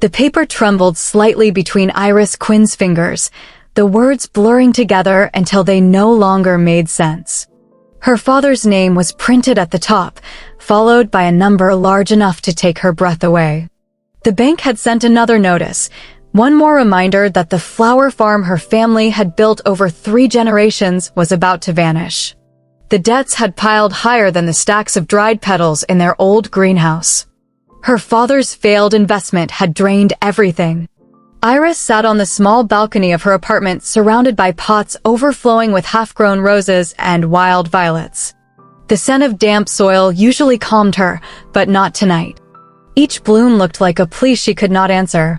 The paper trembled slightly between Iris Quinn's fingers, the words blurring together until they no longer made sense. Her father's name was printed at the top, followed by a number large enough to take her breath away. The bank had sent another notice, one more reminder that the flower farm her family had built over 3 generations was about to vanish. The debts had piled higher than the stacks of dried petals in their old greenhouse. Her father's failed investment had drained everything. Iris sat on the small balcony of her apartment surrounded by pots overflowing with half-grown roses and wild violets. The scent of damp soil usually calmed her, but not tonight. Each bloom looked like a plea she could not answer.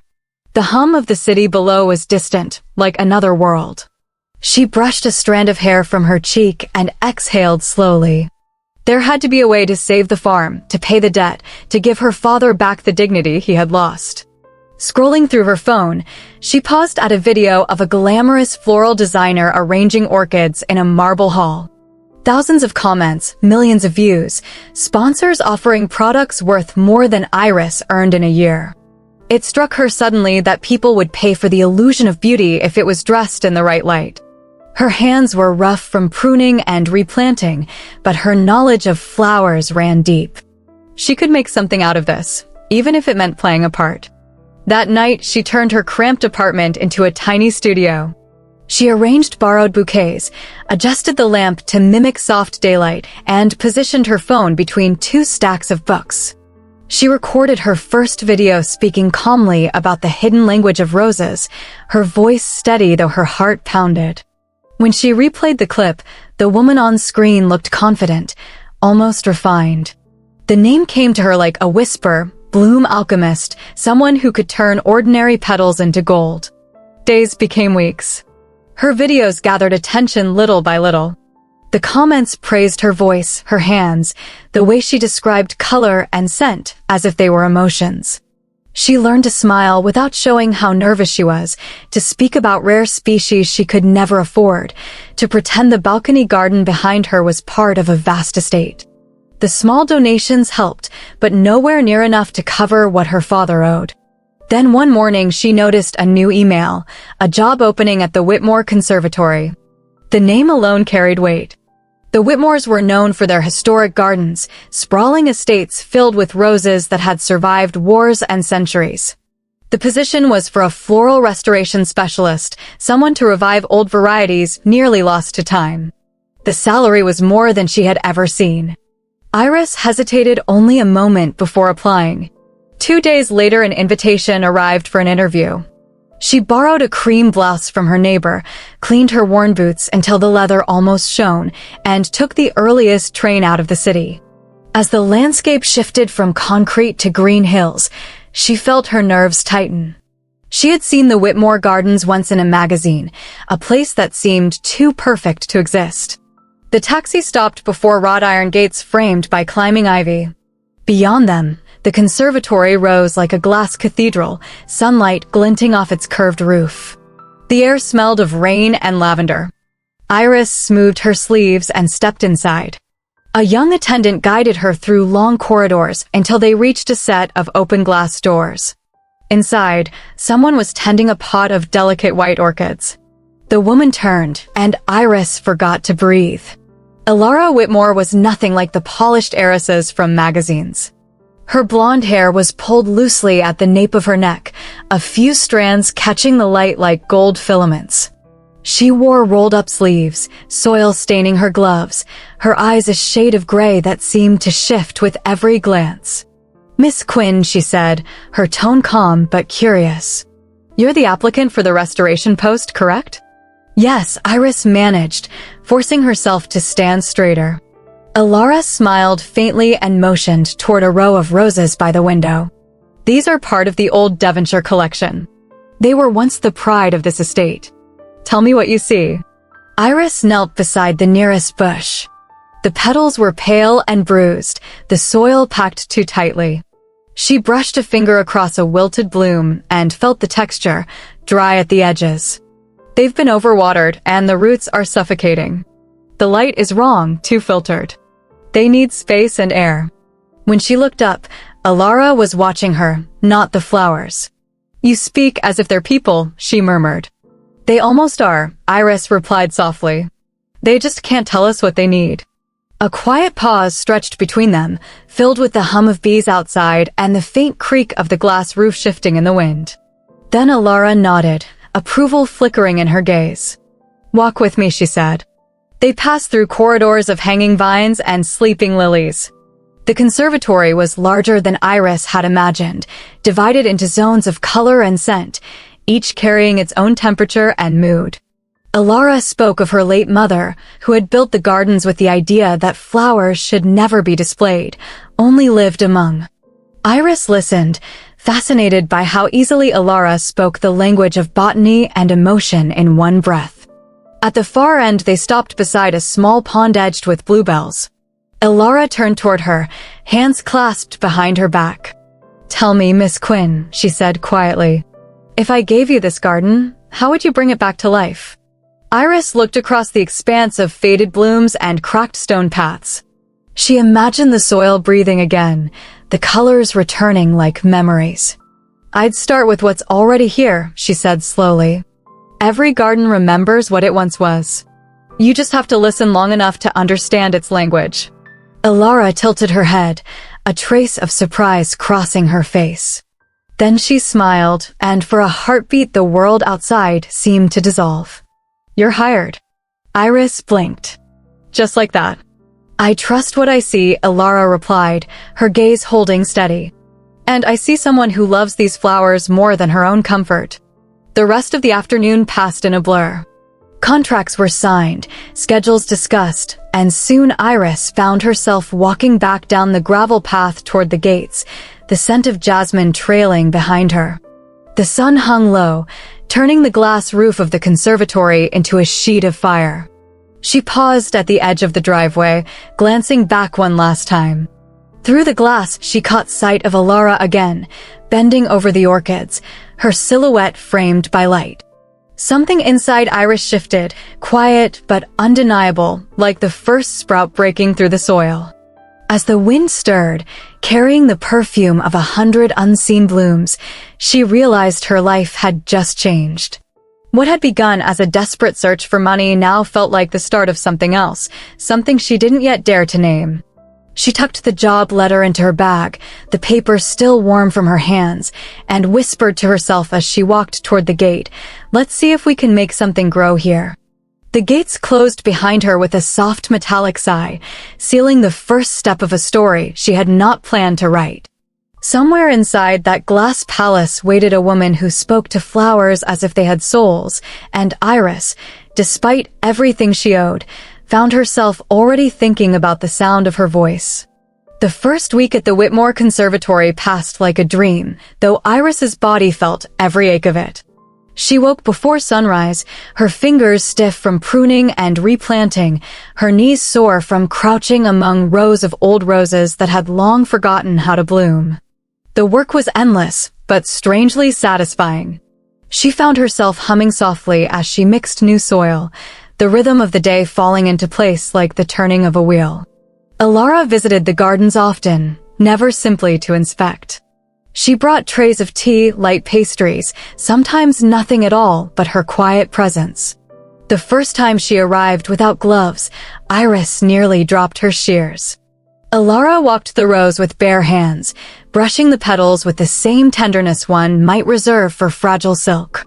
The hum of the city below was distant, like another world. She brushed a strand of hair from her cheek and exhaled slowly. There had to be a way to save the farm, to pay the debt, to give her father back the dignity he had lost. Scrolling through her phone, she paused at a video of a glamorous floral designer arranging orchids in a marble hall. Thousands of comments, millions of views, sponsors offering products worth more than Iris earned in a year. It struck her suddenly that people would pay for the illusion of beauty if it was dressed in the right light. Her hands were rough from pruning and replanting, but her knowledge of flowers ran deep. She could make something out of this, even if it meant playing a part. That night, she turned her cramped apartment into a tiny studio. She arranged borrowed bouquets, adjusted the lamp to mimic soft daylight, and positioned her phone between 2 stacks of books. She recorded her first video speaking calmly about the hidden language of roses, her voice steady though her heart pounded. When she replayed the clip, the woman on screen looked confident, almost refined. The name came to her like a whisper, Bloom Alchemist, someone who could turn ordinary petals into gold. Days became weeks. Her videos gathered attention little by little. The comments praised her voice, her hands, the way she described color and scent as if they were emotions. She learned to smile without showing how nervous she was, to speak about rare species she could never afford, to pretend the balcony garden behind her was part of a vast estate. The small donations helped, but nowhere near enough to cover what her father owed. Then one morning she noticed a new email, a job opening at the Whitmore Conservatory. The name alone carried weight. The Whitmores were known for their historic gardens, sprawling estates filled with roses that had survived wars and centuries. The position was for a floral restoration specialist, someone to revive old varieties nearly lost to time. The salary was more than she had ever seen. Iris hesitated only a moment before applying. 2 days later, an invitation arrived for an interview. She borrowed a cream blouse from her neighbor, cleaned her worn boots until the leather almost shone, and took the earliest train out of the city. As the landscape shifted from concrete to green hills, she felt her nerves tighten. She had seen the Whitmore Gardens once in a magazine, a place that seemed too perfect to exist. The taxi stopped before wrought iron gates framed by climbing ivy. Beyond them, the conservatory rose like a glass cathedral, sunlight glinting off its curved roof. The air smelled of rain and lavender. Iris smoothed her sleeves and stepped inside. A young attendant guided her through long corridors until they reached a set of open glass doors. Inside, someone was tending a pot of delicate white orchids. The woman turned, and Iris forgot to breathe. Elara Whitmore was nothing like the polished heiresses from magazines. Her blonde hair was pulled loosely at the nape of her neck, a few strands catching the light like gold filaments. She wore rolled-up sleeves, soil staining her gloves, her eyes a shade of gray that seemed to shift with every glance. "Miss Quinn," she said, her tone calm but curious. "You're the applicant for the restoration post, correct?" Yes, Iris managed, forcing herself to stand straighter. Elara smiled faintly and motioned toward a row of roses by the window. "These are part of the old Devonshire collection. They were once the pride of this estate. Tell me what you see." Iris knelt beside the nearest bush. The petals were pale and bruised, the soil packed too tightly. She brushed a finger across a wilted bloom and felt the texture, dry at the edges. They've been overwatered and the roots are suffocating. The light is wrong, too filtered. They need space and air. When she looked up, Elara was watching her, not the flowers. You speak as if they're people, she murmured. They almost are, Iris replied softly. They just can't tell us what they need. A quiet pause stretched between them, filled with the hum of bees outside and the faint creak of the glass roof shifting in the wind. Then Alara nodded, approval flickering in her gaze. Walk with me, she said. They passed through corridors of hanging vines and sleeping lilies. The conservatory was larger than Iris had imagined, divided into zones of color and scent, each carrying its own temperature and mood. Alara spoke of her late mother, who had built the gardens with the idea that flowers should never be displayed, only lived among. Iris listened, fascinated by how easily Alara spoke the language of botany and emotion in one breath. At the far end, they stopped beside a small pond edged with bluebells. Alara turned toward her, hands clasped behind her back. Tell me, Miss Quinn, she said quietly, if I gave you this garden, how would you bring it back to life? Iris looked across the expanse of faded blooms and cracked stone paths. She imagined the soil breathing again, the colors returning like memories. I'd start with what's already here, she said slowly. Every garden remembers what it once was. You just have to listen long enough to understand its language. Alara tilted her head, a trace of surprise crossing her face. Then she smiled, and for a heartbeat the world outside seemed to dissolve. You're hired. Iris blinked. Just like that. I trust what I see, Alara replied, her gaze holding steady. And I see someone who loves these flowers more than her own comfort. The rest of the afternoon passed in a blur. Contracts were signed, schedules discussed, and soon Iris found herself walking back down the gravel path toward the gates, the scent of jasmine trailing behind her. The sun hung low, turning the glass roof of the conservatory into a sheet of fire. She paused at the edge of the driveway, glancing back one last time. Through the glass, she caught sight of Alara again, bending over the orchids, her silhouette framed by light. Something inside Iris shifted, quiet but undeniable, like the first sprout breaking through the soil. As the wind stirred, carrying the perfume of 100 unseen blooms, she realized her life had just changed. What had begun as a desperate search for money now felt like the start of something else, something she didn't yet dare to name. She tucked the job letter into her bag, the paper still warm from her hands, and whispered to herself as she walked toward the gate, "Let's see if we can make something grow here." The gates closed behind her with a soft metallic sigh, sealing the first step of a story she had not planned to write. Somewhere inside that glass palace waited a woman who spoke to flowers as if they had souls, and Iris, despite everything she owed, found herself already thinking about the sound of her voice. The first week at the Whitmore Conservatory passed like a dream, though Iris's body felt every ache of it. She woke before sunrise, her fingers stiff from pruning and replanting, her knees sore from crouching among rows of old roses that had long forgotten how to bloom. The work was endless, but strangely satisfying. She found herself humming softly as she mixed new soil, the rhythm of the day falling into place like the turning of a wheel. Alara visited the gardens often, never simply to inspect. She brought trays of tea, light pastries, sometimes nothing at all but her quiet presence. The first time she arrived without gloves, Iris nearly dropped her shears. Alara walked the rows with bare hands, brushing the petals with the same tenderness one might reserve for fragile silk.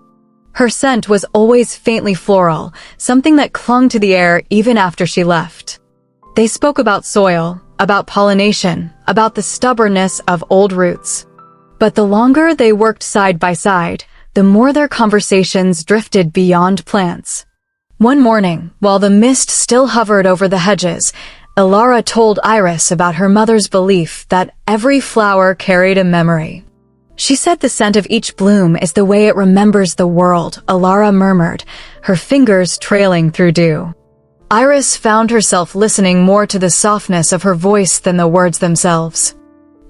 Her scent was always faintly floral, something that clung to the air even after she left. They spoke about soil, about pollination, about the stubbornness of old roots. But the longer they worked side by side, the more their conversations drifted beyond plants. One morning, while the mist still hovered over the hedges, Alara told Iris about her mother's belief that every flower carried a memory. She said the scent of each bloom is the way it remembers the world, Alara murmured, her fingers trailing through dew. Iris found herself listening more to the softness of her voice than the words themselves.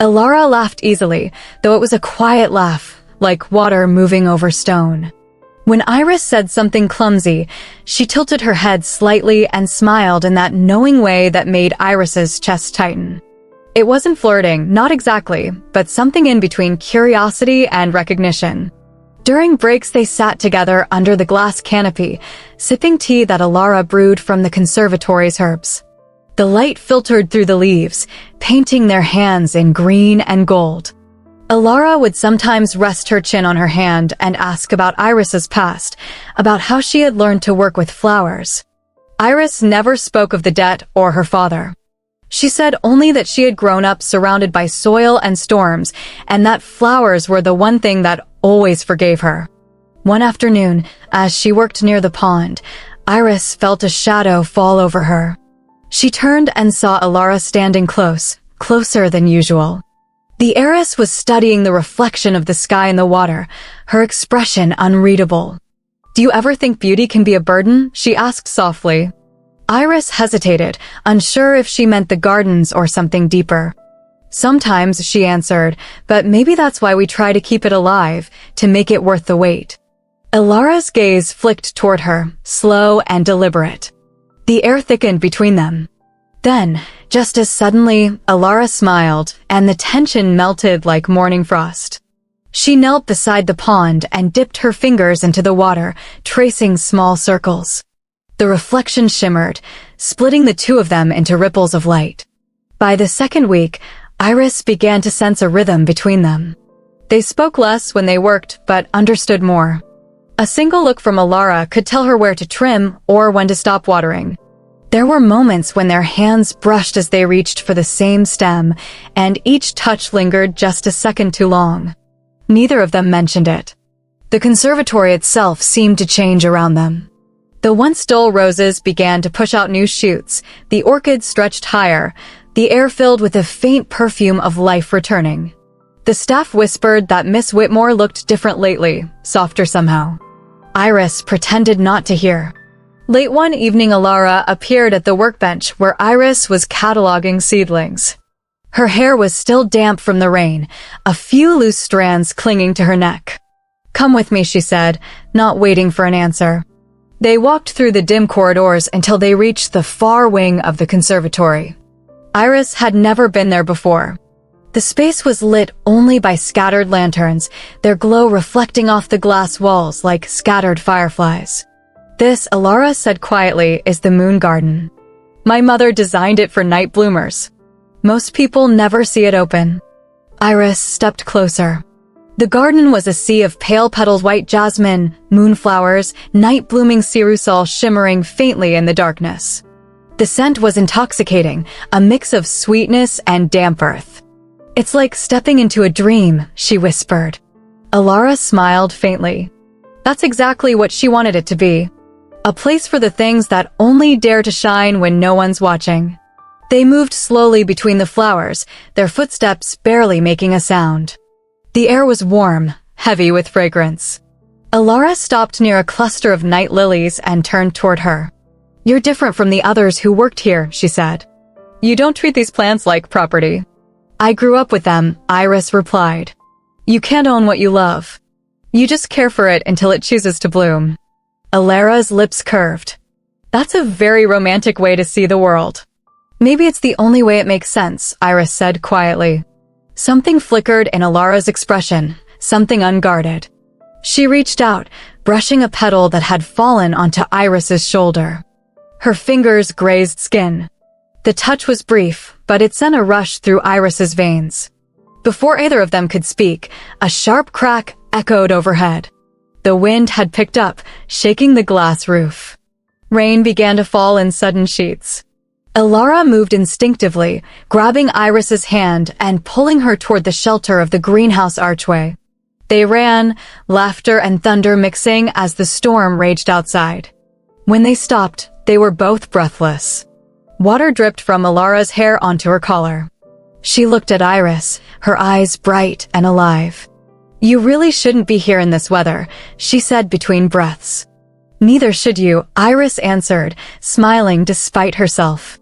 Alara laughed easily, though it was a quiet laugh, like water moving over stone. When Iris said something clumsy, she tilted her head slightly and smiled in that knowing way that made Iris's chest tighten. It wasn't flirting, not exactly, but something in between curiosity and recognition. During breaks they sat together under the glass canopy, sipping tea that Alara brewed from the conservatory's herbs. The light filtered through the leaves, painting their hands in green and gold. Alara would sometimes rest her chin on her hand and ask about Iris's past, about how she had learned to work with flowers. Iris never spoke of the debt or her father. She said only that she had grown up surrounded by soil and storms, and that flowers were the one thing that always forgave her. One afternoon, as she worked near the pond, Iris felt a shadow fall over her. She turned and saw Alara standing closer than usual. The heiress was studying the reflection of the sky in the water, her expression unreadable. "Do you ever think beauty can be a burden?" she asked softly. Iris hesitated, unsure if she meant the gardens or something deeper. "Sometimes," she answered, "but maybe that's why we try to keep it alive, to make it worth the wait." Alara's gaze flicked toward her, slow and deliberate. The air thickened between them. Then, just as suddenly, Alara smiled, and the tension melted like morning frost. She knelt beside the pond and dipped her fingers into the water, tracing small circles. The reflection shimmered, splitting the two of them into ripples of light. By the second week, Iris began to sense a rhythm between them. They spoke less when they worked, but understood more. A single look from Alara could tell her where to trim or when to stop watering. There were moments when their hands brushed as they reached for the same stem, and each touch lingered just a second too long. Neither of them mentioned it. The conservatory itself seemed to change around them. The once dull roses began to push out new shoots, the orchids stretched higher, the air filled with a faint perfume of life returning. The staff whispered that Miss Whitmore looked different lately, softer somehow. Iris pretended not to hear. Late one evening, Alara appeared at the workbench where Iris was cataloging seedlings. Her hair was still damp from the rain, a few loose strands clinging to her neck. "Come with me," she said, not waiting for an answer. They walked through the dim corridors until they reached the far wing of the conservatory. Iris had never been there before. The space was lit only by scattered lanterns, their glow reflecting off the glass walls like scattered fireflies. "This," Alara said quietly, "is the moon garden. My mother designed it for night bloomers. Most people never see it open." Iris stepped closer. The garden was a sea of pale-petaled white jasmine, moonflowers, night-blooming cirusol shimmering faintly in the darkness. The scent was intoxicating, a mix of sweetness and damp earth. "It's like stepping into a dream," she whispered. Alara smiled faintly. That's exactly what she wanted it to be. A place for the things that only dare to shine when no one's watching. They moved slowly between the flowers, their footsteps barely making a sound. The air was warm, heavy with fragrance. Alara stopped near a cluster of night lilies and turned toward her. "You're different from the others who worked here," she said. "You don't treat these plants like property." "I grew up with them," Iris replied. "You can't own what you love. You just care for it until it chooses to bloom." Alara's lips curved. "That's a very romantic way to see the world." "Maybe it's the only way it makes sense," Iris said quietly. Something flickered in Alara's expression, something unguarded. She reached out, brushing a petal that had fallen onto Iris's shoulder. Her fingers grazed skin. The touch was brief, but it sent a rush through Iris's veins. Before either of them could speak, a sharp crack echoed overhead. The wind had picked up, shaking the glass roof. Rain began to fall in sudden sheets. Alara moved instinctively, grabbing Iris's hand and pulling her toward the shelter of the greenhouse archway. They ran, laughter and thunder mixing as the storm raged outside. When they stopped, they were both breathless. Water dripped from Alara's hair onto her collar. She looked at Iris, her eyes bright and alive. "You really shouldn't be here in this weather," she said between breaths. "Neither should you," Iris answered, smiling despite herself.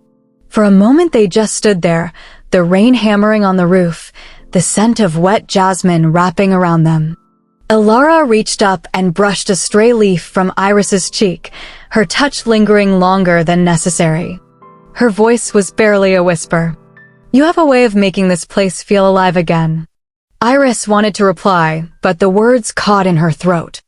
For a moment they just stood there, the rain hammering on the roof, the scent of wet jasmine wrapping around them. Alara reached up and brushed a stray leaf from Iris's cheek, her touch lingering longer than necessary. Her voice was barely a whisper. "You have a way of making this place feel alive again." Iris wanted to reply, but the words caught in her throat.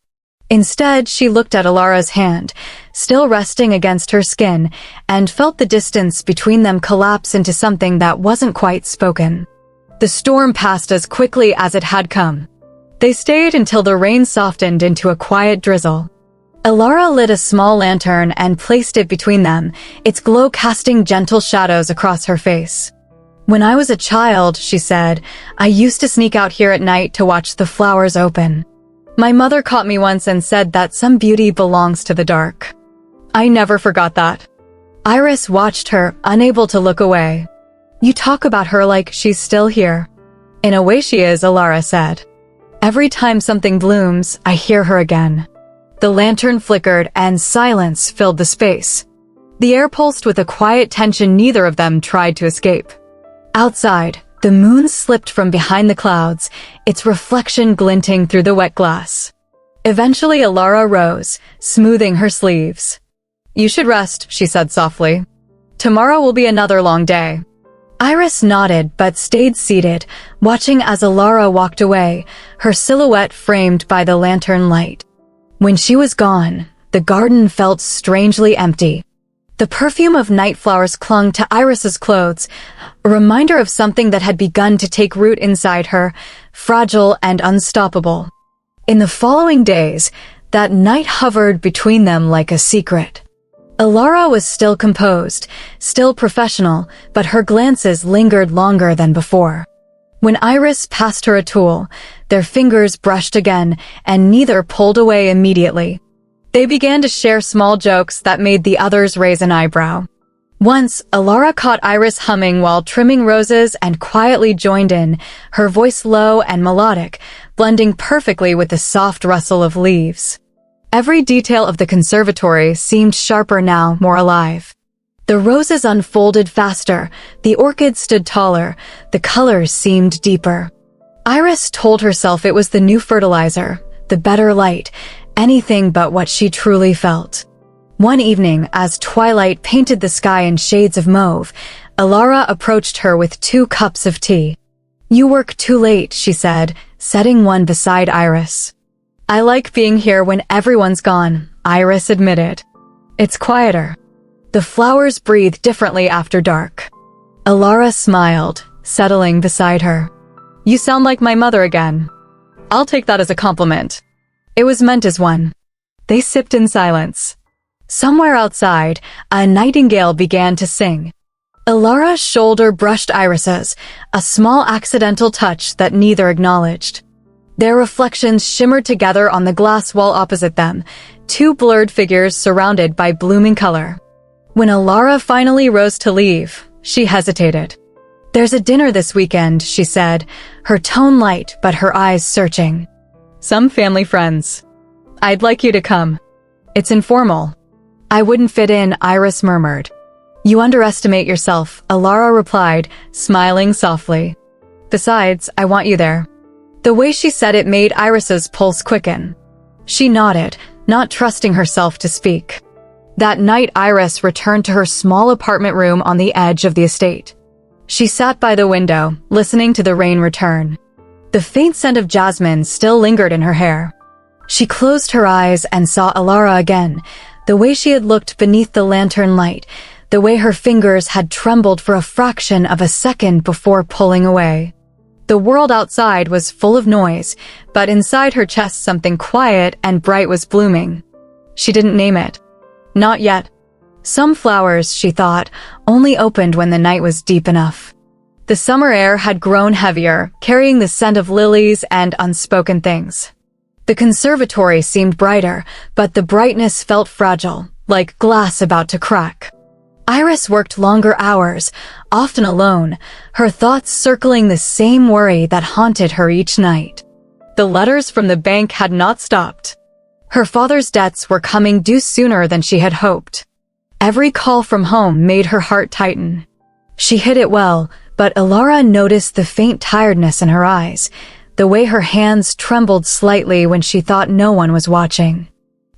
Instead, she looked at Alara's hand, still resting against her skin, and felt the distance between them collapse into something that wasn't quite spoken. The storm passed as quickly as it had come. They stayed until the rain softened into a quiet drizzle. Alara lit a small lantern and placed it between them, its glow casting gentle shadows across her face. "When I was a child," she said, "I used to sneak out here at night to watch the flowers open. My mother caught me once and said that some beauty belongs to the dark. I never forgot that." Iris watched her, unable to look away. "You talk about her like she's still here." "In a way she is," Alara said. "Every time something blooms, I hear her again." The lantern flickered and silence filled the space. The air pulsed with a quiet tension neither of them tried to escape. Outside, the moon slipped from behind the clouds, its reflection glinting through the wet glass. Eventually Alara rose, smoothing her sleeves. "You should rest," she said softly. "Tomorrow will be another long day." Iris nodded but stayed seated, watching as Alara walked away, her silhouette framed by the lantern light. When she was gone, the garden felt strangely empty. The perfume of night flowers clung to Iris's clothes, a reminder of something that had begun to take root inside her, fragile and unstoppable. In the following days, that night hovered between them like a secret. Alara was still composed, still professional, but her glances lingered longer than before. When Iris passed her a tool, their fingers brushed again, and neither pulled away immediately. They began to share small jokes that made the others raise an eyebrow. Once, Alara caught Iris humming while trimming roses and quietly joined in, her voice low and melodic, blending perfectly with the soft rustle of leaves. Every detail of the conservatory seemed sharper now, more alive. The roses unfolded faster, the orchids stood taller, the colors seemed deeper. Iris told herself it was the new fertilizer, the better light, anything but what she truly felt. One evening, as twilight painted the sky in shades of mauve, Alara approached her with 2 cups of tea. "You work too late," she said, setting one beside Iris. "I like being here when everyone's gone," Iris admitted. "It's quieter." The flowers breathe differently after dark. Alara smiled, settling beside her. "You sound like my mother again." "I'll take that as a compliment." It was meant as one. They sipped in silence. Somewhere outside, a nightingale began to sing. Alara's shoulder brushed Iris's, a small accidental touch that neither acknowledged. Their reflections shimmered together on the glass wall opposite them, 2 blurred figures surrounded by blooming color. When Alara finally rose to leave, she hesitated. "There's a dinner this weekend," she said, her tone light but her eyes searching. "Some family friends. I'd like you to come. It's informal." "I wouldn't fit in," Iris murmured. "You underestimate yourself," Alara replied, smiling softly. "Besides, I want you there." The way she said it made Iris's pulse quicken. She nodded, not trusting herself to speak. That night Iris returned to her small apartment room on the edge of the estate. She sat by the window, listening to the rain return. The faint scent of jasmine still lingered in her hair. She closed her eyes and saw Alara again, the way she had looked beneath the lantern light, the way her fingers had trembled for a fraction of a second before pulling away. The world outside was full of noise, but inside her chest something quiet and bright was blooming. She didn't name it. Not yet. Some flowers, she thought, only opened when the night was deep enough. The summer air had grown heavier, carrying the scent of lilies and unspoken things. The conservatory seemed brighter, but the brightness felt fragile, like glass about to crack. Iris worked longer hours, often alone, her thoughts circling the same worry that haunted her each night. The letters from the bank had not stopped. Her father's debts were coming due sooner than she had hoped. Every call from home made her heart tighten. She hid it well, but Alara noticed the faint tiredness in her eyes, the way her hands trembled slightly when she thought no one was watching.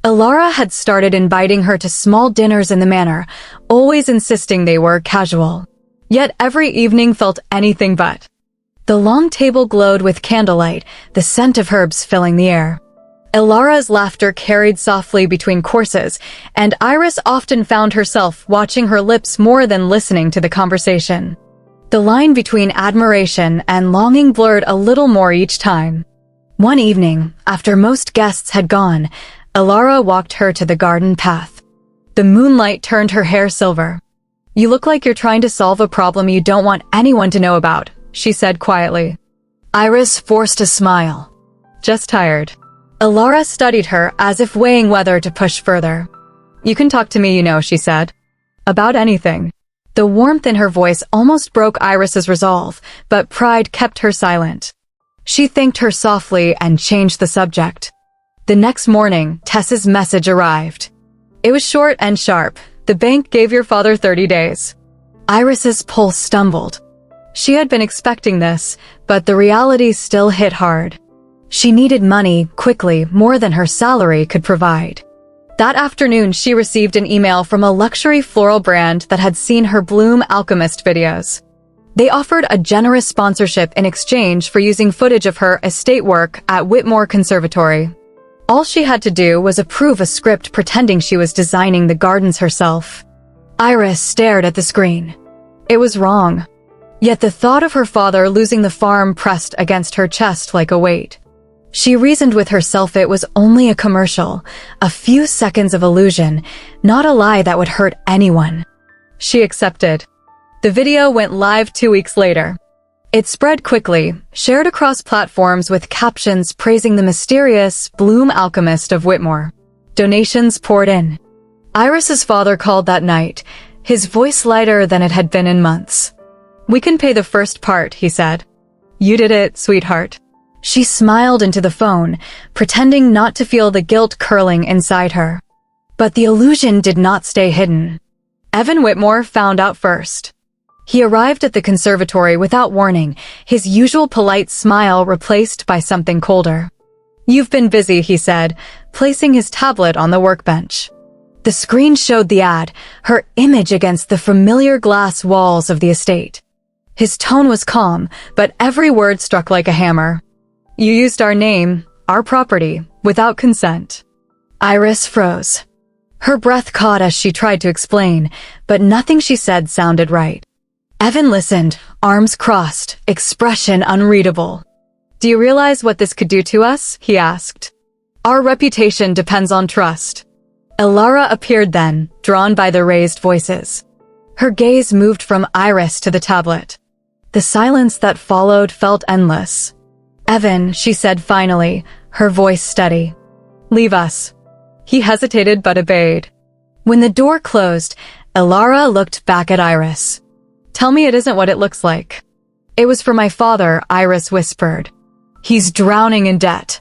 Alara had started inviting her to small dinners in the manor, always insisting they were casual. Yet every evening felt anything but. The long table glowed with candlelight, the scent of herbs filling the air. Ilara's laughter carried softly between courses, and Iris often found herself watching her lips more than listening to the conversation. The line between admiration and longing blurred a little more each time. One evening, after most guests had gone, Ilara walked her to the garden path. The moonlight turned her hair silver. "You look like you're trying to solve a problem you don't want anyone to know about," she said quietly. Iris forced a smile. "Just tired." Ilara studied her as if weighing whether to push further. "You can talk to me, she said. About anything." The warmth in her voice almost broke Iris's resolve, but pride kept her silent. She thanked her softly and changed the subject. The next morning, Tess's message arrived. It was short and sharp. "The bank gave your father 30 days. Iris's pulse stumbled. She had been expecting this, but the reality still hit hard. She needed money, quickly, more than her salary could provide. That afternoon, she received an email from a luxury floral brand that had seen her Bloom Alchemist videos. They offered a generous sponsorship in exchange for using footage of her estate work at Whitmore Conservatory. All she had to do was approve a script pretending she was designing the gardens herself. Iris stared at the screen. It was wrong. Yet the thought of her father losing the farm pressed against her chest like a weight. She reasoned with herself it was only a commercial, a few seconds of illusion, not a lie that would hurt anyone. She accepted. The video went live 2 weeks later. It spread quickly, shared across platforms with captions praising the mysterious Bloom Alchemist of Whitmore. Donations poured in. Iris's father called that night, his voice lighter than it had been in months. "We can pay the first part," he said. "You did it, sweetheart." She smiled into the phone, pretending not to feel the guilt curling inside her. But the illusion did not stay hidden. Evan Whitmore found out first. He arrived at the conservatory without warning, his usual polite smile replaced by something colder. "You've been busy," he said, placing his tablet on the workbench. The screen showed the ad, her image against the familiar glass walls of the estate. His tone was calm, but every word struck like a hammer. "You used our name, our property, without consent." Iris froze. Her breath caught as she tried to explain, but nothing she said sounded right. Evan listened, arms crossed, expression unreadable. "Do you realize what this could do to us?" he asked. "Our reputation depends on trust." Ilara appeared then, drawn by the raised voices. Her gaze moved from Iris to the tablet. The silence that followed felt endless. "Evan," she said finally, her voice steady. "Leave us." He hesitated but obeyed. When the door closed, Ilara looked back at Iris. "Tell me it isn't what it looks like." "It was for my father," Iris whispered. "He's drowning in debt."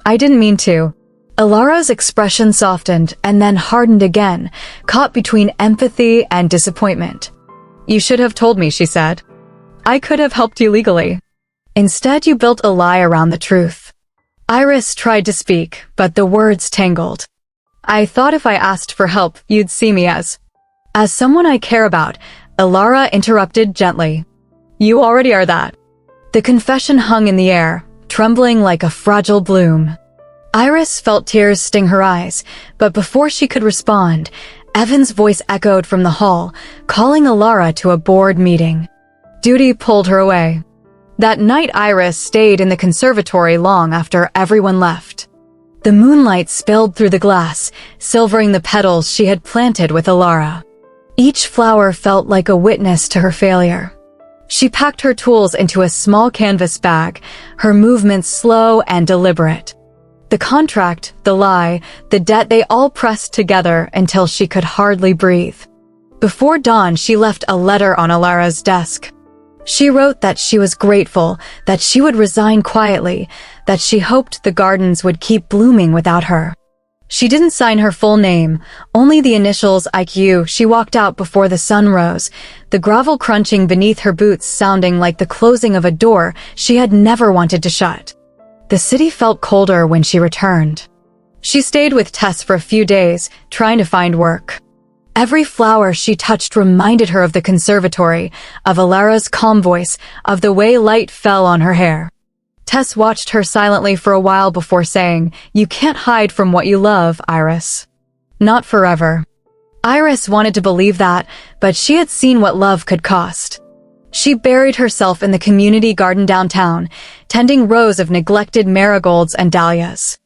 "I didn't mean to." Ilara's expression softened and then hardened again, caught between empathy and disappointment. "You should have told me," she said. "I could have helped you legally. Instead, you built a lie around the truth." Iris tried to speak, but the words tangled. "I thought if I asked for help, you'd see me as someone I care about," Ilara interrupted gently. "You already are that." The confession hung in the air, trembling like a fragile bloom. Iris felt tears sting her eyes, but before she could respond, Evan's voice echoed from the hall, calling Ilara to a board meeting. Duty pulled her away. That night Iris stayed in the conservatory long after everyone left. The moonlight spilled through the glass, silvering the petals she had planted with Ilara. Each flower felt like a witness to her failure. She packed her tools into a small canvas bag, her movements slow and deliberate. The contract, the lie, the debt, they all pressed together until she could hardly breathe. Before dawn, she left a letter on Ilara's desk. She wrote that she was grateful, that she would resign quietly, that she hoped the gardens would keep blooming without her. She didn't sign her full name, only the initials IQ. She walked out before the sun rose, the gravel crunching beneath her boots sounding like the closing of a door she had never wanted to shut. The city felt colder when she returned. She stayed with Tess for a few days, trying to find work. Every flower she touched reminded her of the conservatory, of Alara's calm voice, of the way light fell on her hair. Tess watched her silently for a while before saying, "You can't hide from what you love, Iris." Not forever. Iris wanted to believe that, but she had seen what love could cost. She buried herself in the community garden downtown, tending rows of neglected marigolds and dahlias.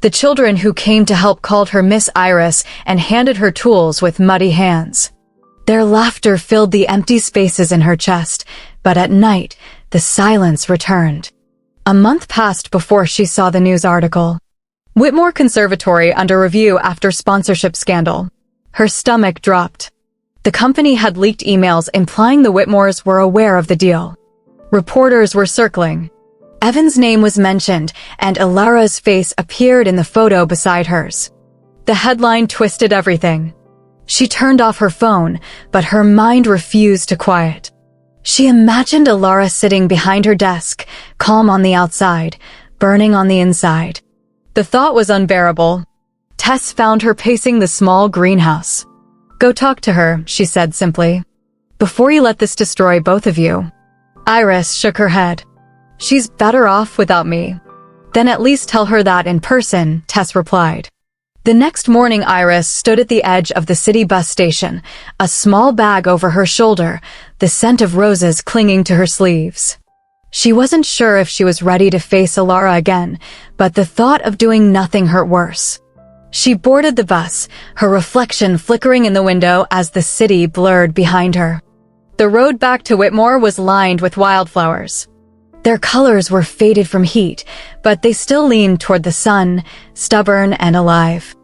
The children who came to help called her Miss Iris and handed her tools with muddy hands. Their laughter filled the empty spaces in her chest, but at night, the silence returned. A month passed before she saw the news article. Whitmore Conservatory under review after sponsorship scandal. Her stomach dropped. The company had leaked emails implying the Whitmores were aware of the deal. Reporters were circling. Evan's name was mentioned, and Alara's face appeared in the photo beside hers. The headline twisted everything. She turned off her phone, but her mind refused to quiet. She imagined Alara sitting behind her desk, calm on the outside, burning on the inside. The thought was unbearable. Tess found her pacing the small greenhouse. "Go talk to her," she said simply. "Before you let this destroy both of you." Iris shook her head. "She's better off without me." "Then at least tell her that in person," Tess replied. The next morning Iris stood at the edge of the city bus station, a small bag over her shoulder, the scent of roses clinging to her sleeves. She wasn't sure if she was ready to face Alara again, but the thought of doing nothing hurt worse. She boarded the bus, her reflection flickering in the window as the city blurred behind her. The road back to Whitmore was lined with wildflowers. Their colors were faded from heat, but they still leaned toward the sun, stubborn and alive.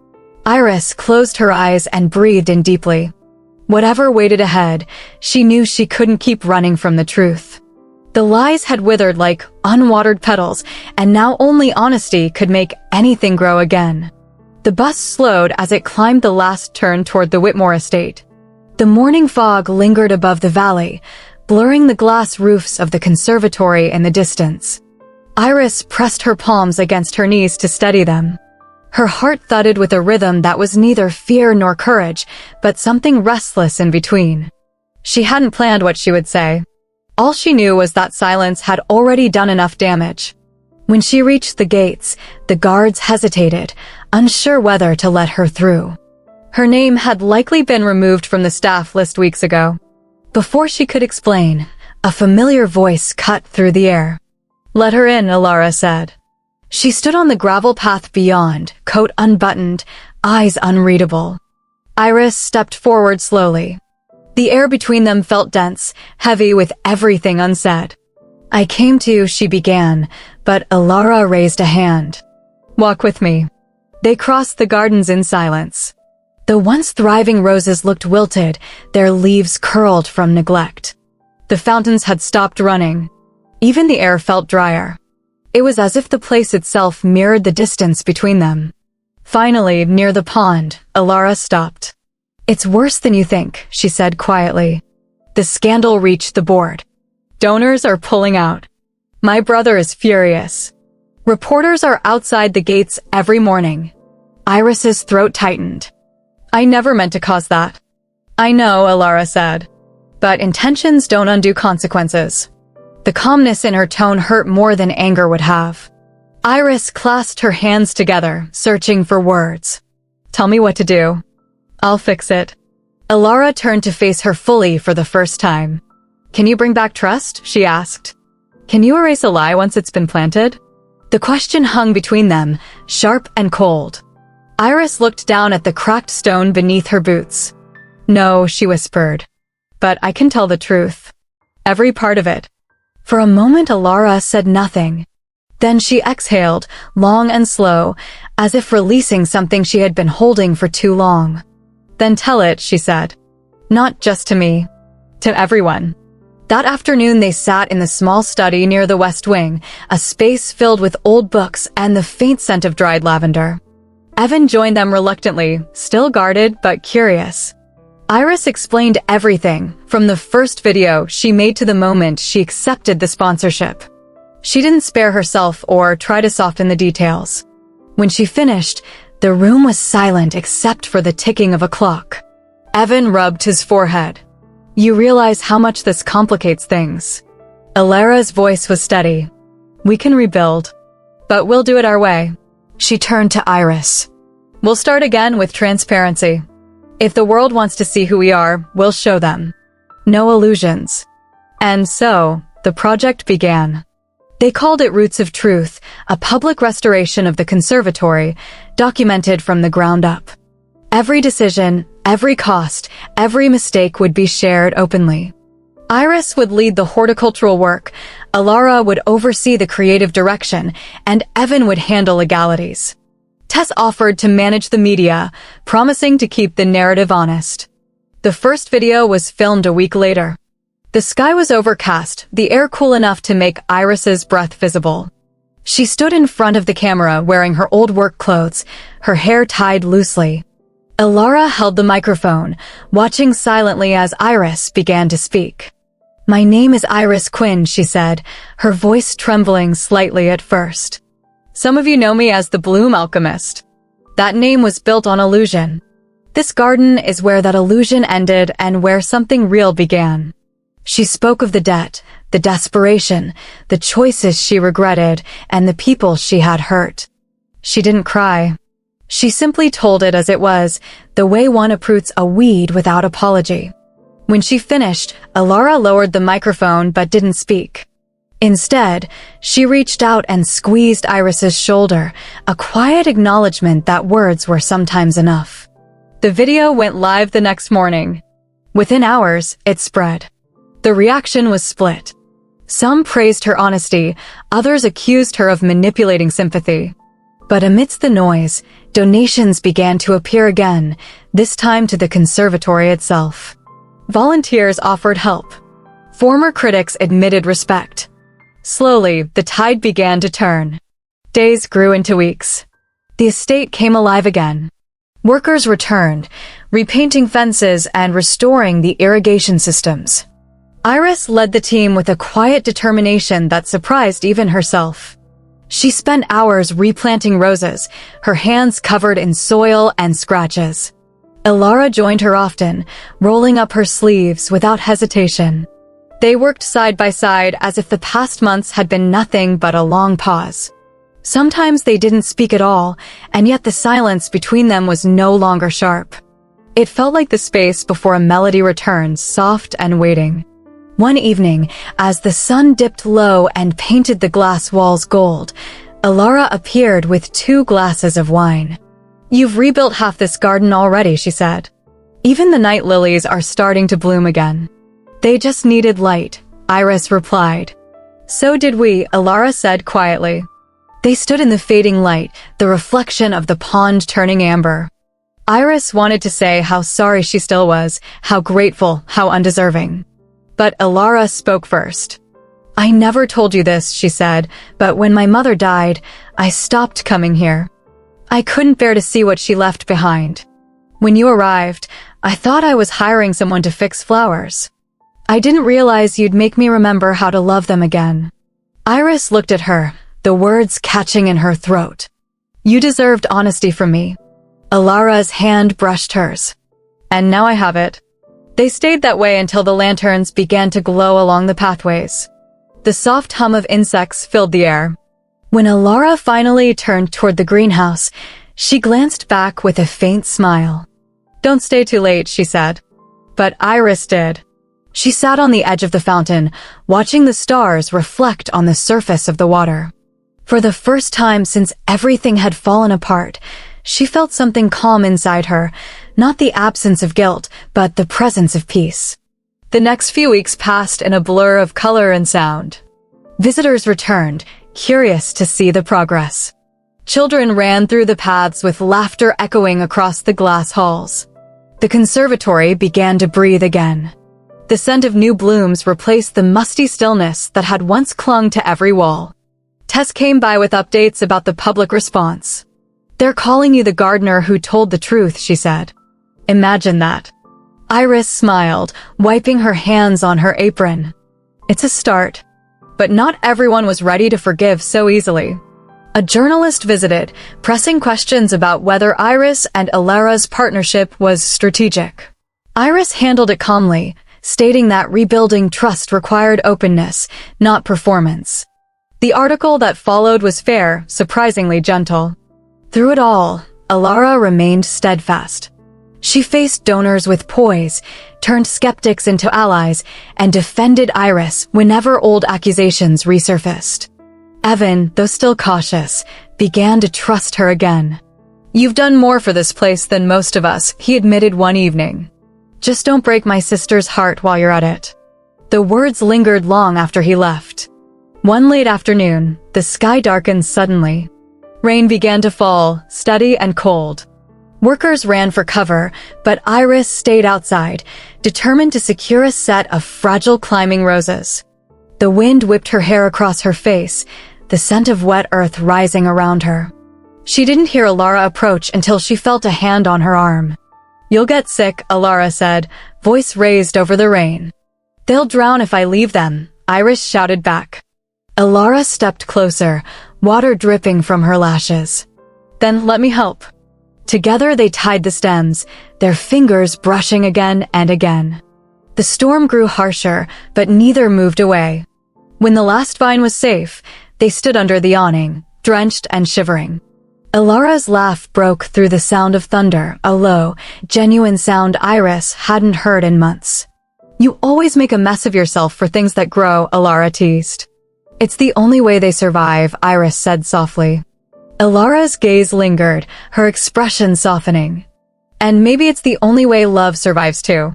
Iris closed her eyes and breathed in deeply. Whatever waited ahead, she knew she couldn't keep running from the truth. The lies had withered like unwatered petals, and now only honesty could make anything grow again. The bus slowed as it climbed the last turn toward the Whitmore estate. The morning fog lingered above the valley, blurring the glass roofs of the conservatory in the distance. Iris pressed her palms against her knees to steady them. Her heart thudded with a rhythm that was neither fear nor courage, but something restless in between. She hadn't planned what she would say. All she knew was that silence had already done enough damage. When she reached the gates, the guards hesitated, unsure whether to let her through. Her name had likely been removed from the staff list weeks ago. Before she could explain, a familiar voice cut through the air. "Let her in," Alara said. She stood on the gravel path beyond, coat unbuttoned, eyes unreadable. Iris stepped forward slowly. The air between them felt dense, heavy with everything unsaid. "I came to," she began, but Alara raised a hand. "Walk with me." They crossed the gardens in silence. The once thriving roses looked wilted, their leaves curled from neglect. The fountains had stopped running. Even the air felt drier. It was as if the place itself mirrored the distance between them. Finally, near the pond, Alara stopped. "It's worse than you think," she said quietly. "The scandal reached the board. Donors are pulling out. My brother is furious. Reporters are outside the gates every morning." Iris's throat tightened. "I never meant to cause that." "I know," Alara said. "But intentions don't undo consequences." The calmness in her tone hurt more than anger would have. Iris clasped her hands together, searching for words. "Tell me what to do. I'll fix it." Alara turned to face her fully for the first time. "Can you bring back trust?" she asked. "Can you erase a lie once it's been planted?" The question hung between them, sharp and cold. Iris looked down at the cracked stone beneath her boots. "No," she whispered. "But I can tell the truth. Every part of it." For a moment Alara said nothing. Then she exhaled, long and slow, as if releasing something she had been holding for too long. "Then tell it," she said. "Not just to me. To everyone." That afternoon they sat in the small study near the west wing, a space filled with old books and the faint scent of dried lavender. Evan joined them reluctantly, still guarded but curious. Iris explained everything, from the first video she made to the moment she accepted the sponsorship. She didn't spare herself or try to soften the details. When she finished, the room was silent except for the ticking of a clock. Evan rubbed his forehead. You realize how much this complicates things. Alara's voice was steady. We can rebuild, but we'll do it our way. She turned to Iris. We'll start again with transparency. If the world wants to see who we are, we'll show them. No illusions. And so, the project began. They called it Roots of Truth, a public restoration of the conservatory, documented from the ground up. Every decision, every cost, every mistake would be shared openly. Iris would lead the horticultural work, Alara would oversee the creative direction, and Evan would handle legalities. Tess offered to manage the media, promising to keep the narrative honest. The first video was filmed a week later. The sky was overcast, the air cool enough to make Iris's breath visible. She stood in front of the camera wearing her old work clothes, her hair tied loosely. Alara held the microphone, watching silently as Iris began to speak. My name is Iris Quinn, she said, her voice trembling slightly at first. Some of you know me as the Bloom Alchemist. That name was built on illusion. This garden is where that illusion ended and where something real began. She spoke of the debt, the desperation, the choices she regretted, and the people she had hurt. She didn't cry. She simply told it as it was, the way one uproots a weed without apology. When she finished, Alara lowered the microphone but didn't speak. Instead, she reached out and squeezed Iris's shoulder, a quiet acknowledgement that words were sometimes enough. The video went live the next morning. Within hours, it spread. The reaction was split. Some praised her honesty, others accused her of manipulating sympathy. But amidst the noise, donations began to appear again, this time to the conservatory itself. Volunteers offered help. Former critics admitted respect. Slowly, the tide began to turn. Days grew into weeks. The estate came alive again. Workers returned, repainting fences and restoring the irrigation systems. Iris led the team with a quiet determination that surprised even herself. She spent hours replanting roses, her hands covered in soil and scratches. Alara joined her often, rolling up her sleeves without hesitation. They worked side by side as if the past months had been nothing but a long pause. Sometimes they didn't speak at all, and yet the silence between them was no longer sharp. It felt like the space before a melody returns, soft and waiting. One evening, as the sun dipped low and painted the glass walls gold, Alara appeared with 2 glasses of wine. You've rebuilt half this garden already, she said. Even the night lilies are starting to bloom again. They just needed light, Iris replied. So did we, Alara said quietly. They stood in the fading light, the reflection of the pond turning amber. Iris wanted to say how sorry she still was, how grateful, how undeserving. But Alara spoke first. I never told you this, she said, but when my mother died, I stopped coming here. I couldn't bear to see what she left behind. When you arrived, I thought I was hiring someone to fix flowers. I didn't realize you'd make me remember how to love them again. Iris looked at her, the words catching in her throat. You deserved honesty from me. Alara's hand brushed hers. And now I have it. They stayed that way until the lanterns began to glow along the pathways. The soft hum of insects filled the air. When Alara finally turned toward the greenhouse, she glanced back with a faint smile. Don't stay too late, she said. But Iris did. She sat on the edge of the fountain, watching the stars reflect on the surface of the water. For the first time since everything had fallen apart, she felt something calm inside her, not the absence of guilt, but the presence of peace. The next few weeks passed in a blur of color and sound. Visitors returned, curious to see the progress. Children ran through the paths with laughter echoing across the glass halls. The conservatory began to breathe again. The scent of new blooms replaced the musty stillness that had once clung to every wall. Tess came by with updates about the public response. They're calling you the gardener who told the truth, she said. Imagine that. Iris smiled, wiping her hands on her apron. It's a start. But not everyone was ready to forgive so easily. A journalist visited, pressing questions about whether Iris and Alara's partnership was strategic. Iris handled it calmly, stating that rebuilding trust required openness, not performance. The article that followed was fair, surprisingly gentle. Through it all, Alara remained steadfast. She faced donors with poise, turned skeptics into allies, and defended Iris whenever old accusations resurfaced. Evan, though still cautious, began to trust her again. "You've done more for this place than most of us," he admitted one evening. "Just don't break my sister's heart while you're at it." The words lingered long after he left. One late afternoon, the sky darkened suddenly. Rain began to fall, steady and cold. Workers ran for cover, but Iris stayed outside, determined to secure a set of fragile climbing roses. The wind whipped her hair across her face, the scent of wet earth rising around her. She didn't hear Alara approach until she felt a hand on her arm. "You'll get sick," Alara said, voice raised over the rain. "They'll drown if I leave them," Iris shouted back. Alara stepped closer, water dripping from her lashes. "Then let me help." Together they tied the stems, their fingers brushing again and again. The storm grew harsher, but neither moved away. When the last vine was safe, they stood under the awning, drenched and shivering. Alara's laugh broke through the sound of thunder, a low, genuine sound Iris hadn't heard in months. "You always make a mess of yourself for things that grow," Alara teased. "It's the only way they survive," Iris said softly. Alara's gaze lingered, her expression softening. "And maybe it's the only way love survives too."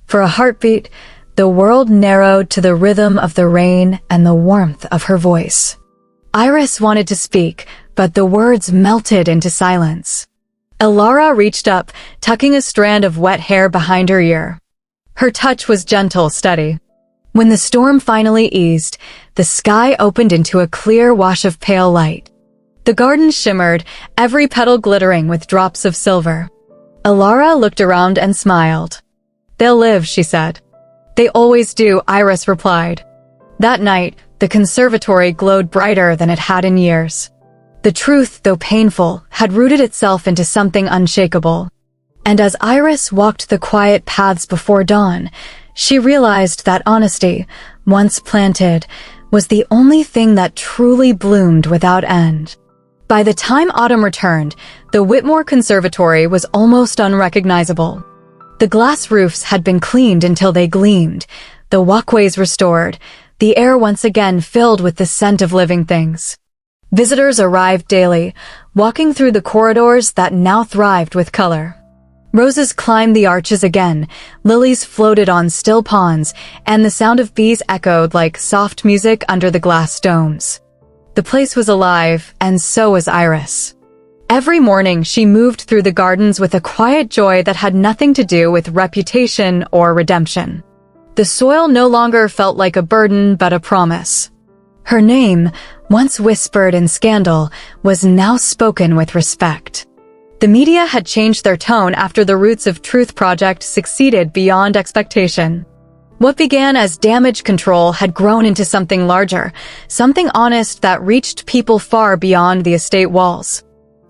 For a heartbeat, the world narrowed to the rhythm of the rain and the warmth of her voice. Iris wanted to speak, but the words melted into silence. Alara reached up, tucking a strand of wet hair behind her ear. Her touch was gentle, steady. When the storm finally eased, the sky opened into a clear wash of pale light. The garden shimmered, every petal glittering with drops of silver. Alara looked around and smiled. "They'll live," she said. "They always do," Iris replied. That night, the conservatory glowed brighter than it had in years. The truth, though painful, had rooted itself into something unshakable. And as Iris walked the quiet paths before dawn, she realized that honesty, once planted, was the only thing that truly bloomed without end. By the time autumn returned, the Whitmore Conservatory was almost unrecognizable. The glass roofs had been cleaned until they gleamed, the walkways restored, the air once again filled with the scent of living things. Visitors arrived daily, walking through the corridors that now thrived with color. Roses climbed the arches again, lilies floated on still ponds, and the sound of bees echoed like soft music under the glass domes. The place was alive, and so was Iris. Every morning she moved through the gardens with a quiet joy that had nothing to do with reputation or redemption. The soil no longer felt like a burden but a promise. Her name, once whispered in scandal, was now spoken with respect. The media had changed their tone after the Roots of Truth project succeeded beyond expectation. What began as damage control had grown into something larger, something honest that reached people far beyond the estate walls.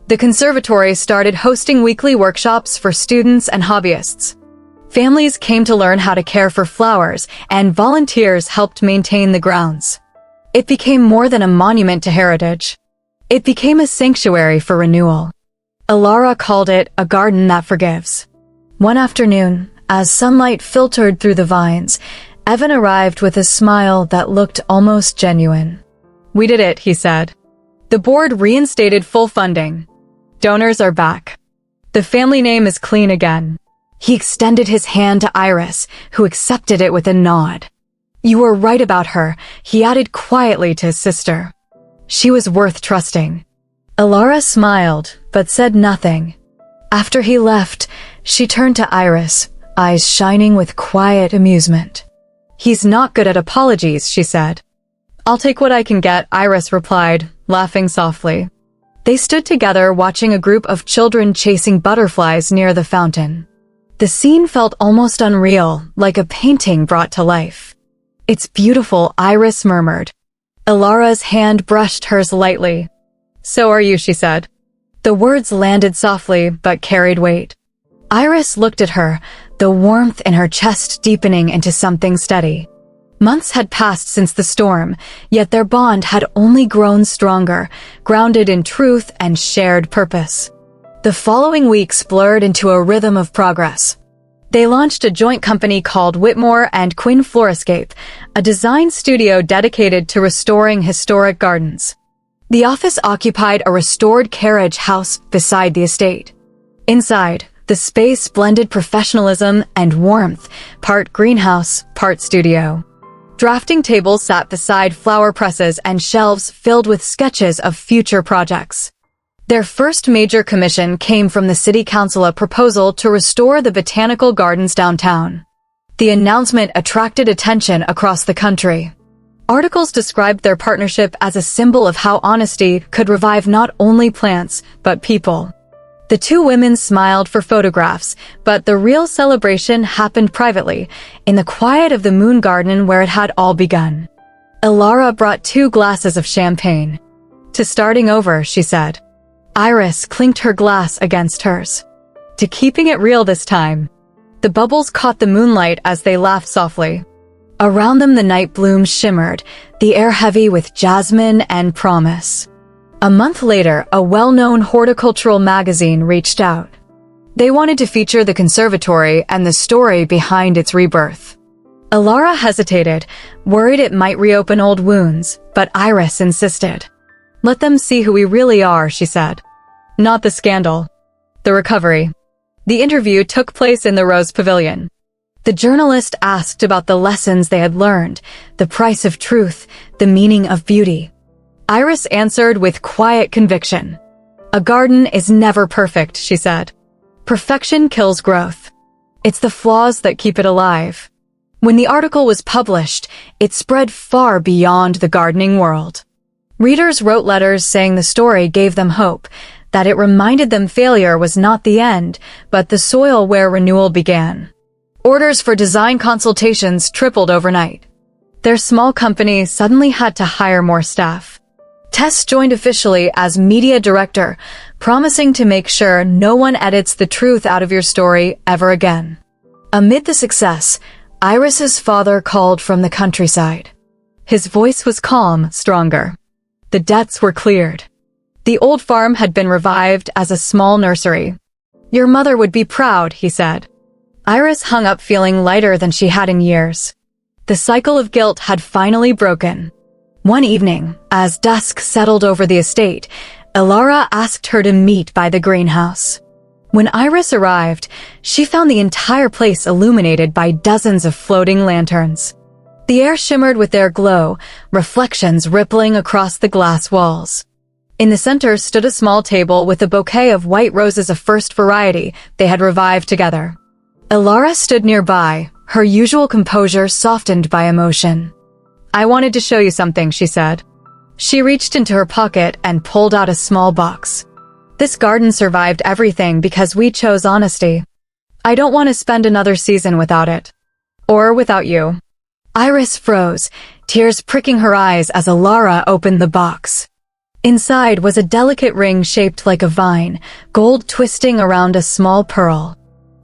The conservatory started hosting weekly workshops for students and hobbyists. Families came to learn how to care for flowers, and volunteers helped maintain the grounds. It became more than a monument to heritage. It became a sanctuary for renewal. Alara called it a garden that forgives. One afternoon, as sunlight filtered through the vines, Evan arrived with a smile that looked almost genuine. "We did it," he said. "The board reinstated full funding. Donors are back. The family name is clean again." He extended his hand to Iris, who accepted it with a nod. "You were right about her," he added quietly to his sister. "She was worth trusting." Alara smiled, but said nothing. After he left, she turned to Iris, eyes shining with quiet amusement. "He's not good at apologies," she said. "I'll take what I can get," Iris replied, laughing softly. They stood together watching a group of children chasing butterflies near the fountain. The scene felt almost unreal, like a painting brought to life. "It's beautiful," Iris murmured. Alara's hand brushed hers lightly. "So are you," she said. The words landed softly but carried weight. Iris looked at her, the warmth in her chest deepening into something steady. Months had passed since the storm, yet their bond had only grown stronger, grounded in truth and shared purpose. The following weeks blurred into a rhythm of progress. They launched a joint company called Whitmore and Quinn Florescape, a design studio dedicated to restoring historic gardens. The office occupied a restored carriage house beside the estate. Inside, the space blended professionalism and warmth, part greenhouse, part studio. Drafting tables sat beside flower presses and shelves filled with sketches of future projects. Their first major commission came from the city council, a proposal to restore the botanical gardens downtown. The announcement attracted attention across the country. Articles described their partnership as a symbol of how honesty could revive not only plants, but people. The two women smiled for photographs, but the real celebration happened privately, in the quiet of the moon garden where it had all begun. Ilara brought 2 glasses of champagne. "To starting over," she said. Iris clinked her glass against hers. "To keeping it real this time." The bubbles caught the moonlight as they laughed softly. Around them the night blooms shimmered, the air heavy with jasmine and promise. A month later, a well-known horticultural magazine reached out. They wanted to feature the conservatory and the story behind its rebirth. Ilara hesitated, worried it might reopen old wounds, but Iris insisted. "Let them see who we really are," she said. "Not the scandal. The recovery." The interview took place in the Rose Pavilion. The journalist asked about the lessons they had learned, the price of truth, the meaning of beauty. Iris answered with quiet conviction. "A garden is never perfect," she said. "Perfection kills growth. It's the flaws that keep it alive." When the article was published, it spread far beyond the gardening world. Readers wrote letters saying the story gave them hope, that it reminded them failure was not the end, but the soil where renewal began. Orders for design consultations tripled overnight. Their small company suddenly had to hire more staff. Tess joined officially as media director, promising to make sure no one edits the truth out of your story ever again. Amid the success, Iris's father called from the countryside. His voice was calm, stronger. The debts were cleared. The old farm had been revived as a small nursery. "Your mother would be proud," he said. Iris hung up feeling lighter than she had in years. The cycle of guilt had finally broken. One evening, as dusk settled over the estate, Ilara asked her to meet by the greenhouse. When Iris arrived, she found the entire place illuminated by dozens of floating lanterns. The air shimmered with their glow, reflections rippling across the glass walls. In the center stood a small table with a bouquet of white roses, a first variety they had revived together. Ilara stood nearby, her usual composure softened by emotion. "I wanted to show you something," she said. She reached into her pocket and pulled out a small box. "This garden survived everything because we chose honesty. I don't want to spend another season without it. Or without you." Iris froze, tears pricking her eyes as Ilara opened the box. Inside was a delicate ring shaped like a vine, gold twisting around a small pearl.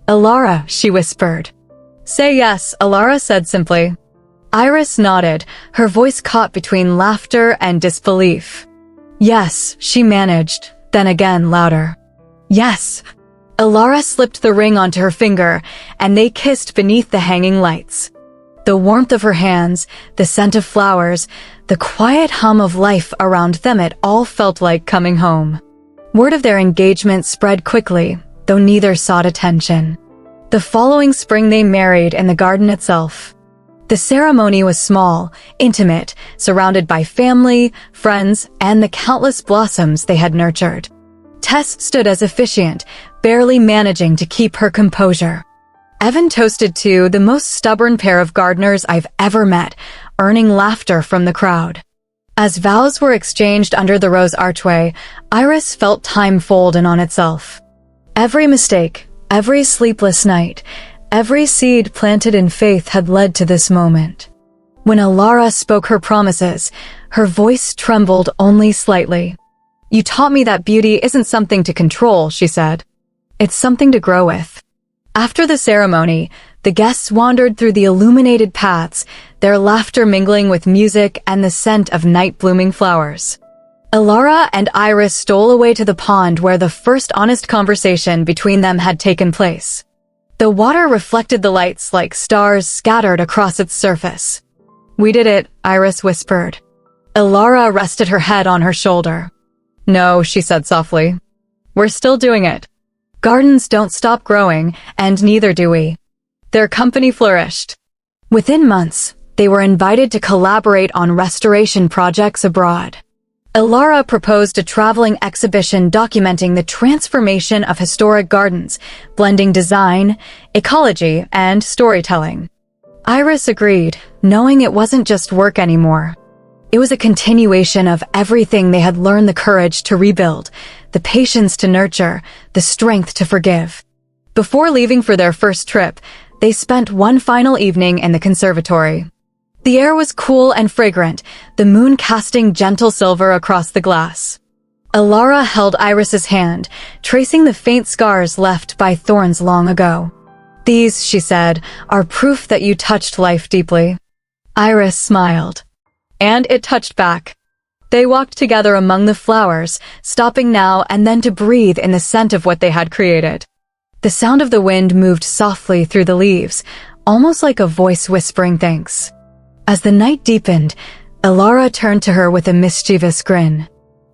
"Ilara," she whispered. "Say yes," Ilara said simply. Iris nodded, her voice caught between laughter and disbelief. "Yes," she managed, then again louder. "Yes." Ilara slipped the ring onto her finger, and they kissed beneath the hanging lights. The warmth of her hands, the scent of flowers, the quiet hum of life around them, it all felt like coming home. Word of their engagement spread quickly, though neither sought attention. The following spring they married in the garden itself. The ceremony was small, intimate, surrounded by family, friends, and the countless blossoms they had nurtured. Tess stood as officiant, barely managing to keep her composure. Evan toasted to the most stubborn pair of gardeners I've ever met, earning laughter from the crowd. As vows were exchanged under the rose archway, Iris felt time fold in on itself. Every mistake, every sleepless night, every seed planted in faith had led to this moment. When Ilara spoke her promises, her voice trembled only slightly. "You taught me that beauty isn't something to control," she said. "It's something to grow with." After the ceremony, the guests wandered through the illuminated paths, their laughter mingling with music and the scent of night-blooming flowers. Elara and Iris stole away to the pond where the first honest conversation between them had taken place. The water reflected the lights like stars scattered across its surface. "We did it," Iris whispered. Elara rested her head on her shoulder. "No," she said softly. "We're still doing it. Gardens don't stop growing, and neither do we." Their company flourished. Within months, they were invited to collaborate on restoration projects abroad. Elara proposed a traveling exhibition documenting the transformation of historic gardens, blending design, ecology, and storytelling. Iris agreed, knowing it wasn't just work anymore. It was a continuation of everything they had learned: the courage to rebuild, the patience to nurture, the strength to forgive. Before leaving for their first trip, they spent one final evening in the conservatory. The air was cool and fragrant, the moon casting gentle silver across the glass. Elara held Iris's hand, tracing the faint scars left by thorns long ago. "These," she said, "are proof that you touched life deeply." Iris smiled. And it touched back. They walked together among the flowers, stopping now and then to breathe in the scent of what they had created. The sound of the wind moved softly through the leaves, almost like a voice whispering thanks. As the night deepened, Elara turned to her with a mischievous grin.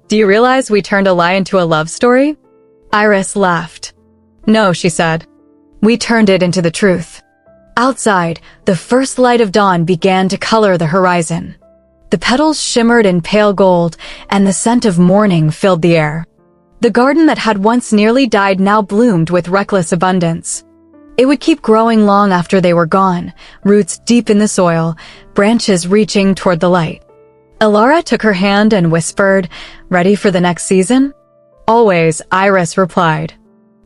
"Do you realize we turned a lie into a love story?" Iris laughed. "No," she said. "We turned it into the truth." Outside, the first light of dawn began to color the horizon. The petals shimmered in pale gold, and the scent of morning filled the air. The garden that had once nearly died now bloomed with reckless abundance. It would keep growing long after they were gone, roots deep in the soil, branches reaching toward the light. Elara took her hand and whispered, "Ready for the next season?" "Always," Iris replied.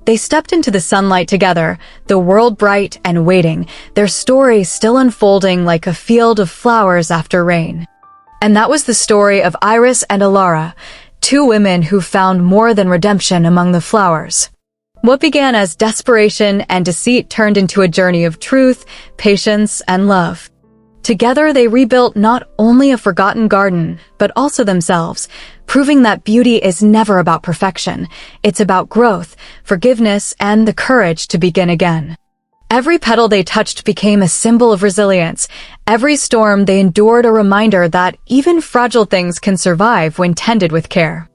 They stepped into the sunlight together, the world bright and waiting, their story still unfolding like a field of flowers after rain. And that was the story of Iris and Elara, two women who found more than redemption among the flowers. What began as desperation and deceit turned into a journey of truth, patience, and love. Together they rebuilt not only a forgotten garden, but also themselves, proving that beauty is never about perfection. It's about growth, forgiveness, and the courage to begin again. Every petal they touched became a symbol of resilience. Every storm they endured a reminder that even fragile things can survive when tended with care.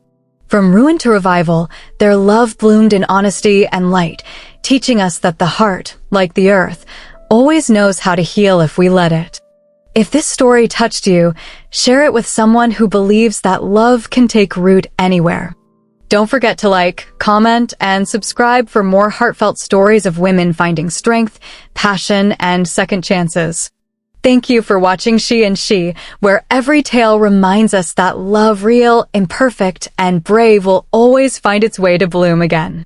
From ruin to revival, their love bloomed in honesty and light, teaching us that the heart, like the earth, always knows how to heal if we let it. If this story touched you, share it with someone who believes that love can take root anywhere. Don't forget to like, comment, and subscribe for more heartfelt stories of women finding strength, passion, and second chances. Thank you for watching She and She, where every tale reminds us that love, real, imperfect, and brave, will always find its way to bloom again.